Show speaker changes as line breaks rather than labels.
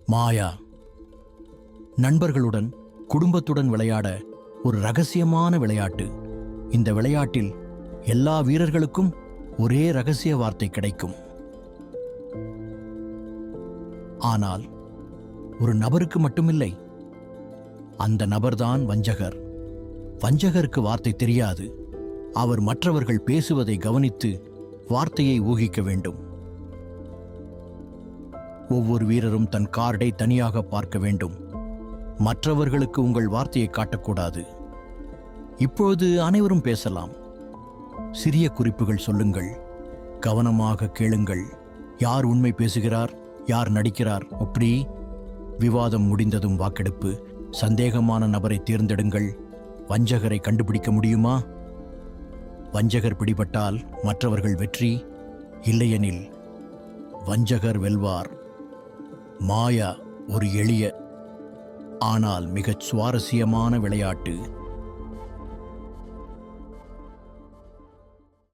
மாயா நண்பர்களுடன் குடும்பத்துடன் விளையாட ஒரு ரகசியமான விளையாட்டு. இந்த விளையாட்டில் எல்லா வீரர்களுக்கும் ஒரே ரகசிய வார்த்தை கிடைக்கும். ஆனால் ஒரு நபருக்கு மட்டுமில்லை. அந்த நபர்தான் வஞ்சகர். வஞ்சகருக்கு வார்த்தை தெரியாது. அவர் மற்றவர்கள் பேசுவதை கவனித்து வார்த்தையை ஊகிக்க வேண்டும். ஒவ்வொரு வீரரும் தன் கார்டை தனியாக பார்க்க வேண்டும். மற்றவர்களுக்கு உங்கள் வார்த்தையை காட்டக்கூடாது. இப்பொழுது அனைவரும் பேசலாம். சிறிய குறிப்புகள் சொல்லுங்கள். கவனமாக கேளுங்கள். யார் உண்மை பேசுகிறார், யார் நடிக்கிறார். அப்படி விவாதம் முடிந்ததும் வாக்கெடுப்பு. சந்தேகமான நபரை தேர்ந்தெடுங்கள். வஞ்சகரை கண்டுபிடிக்க முடியுமா? வஞ்சகர் பிடிபட்டால் மற்றவர்கள் வெற்றி, இல்லையெனில் வஞ்சகர் வெல்வார். மாயா ஒரு எளிய ஆனால் மிகச் சுவாரஸ்யமான விளையாட்டு.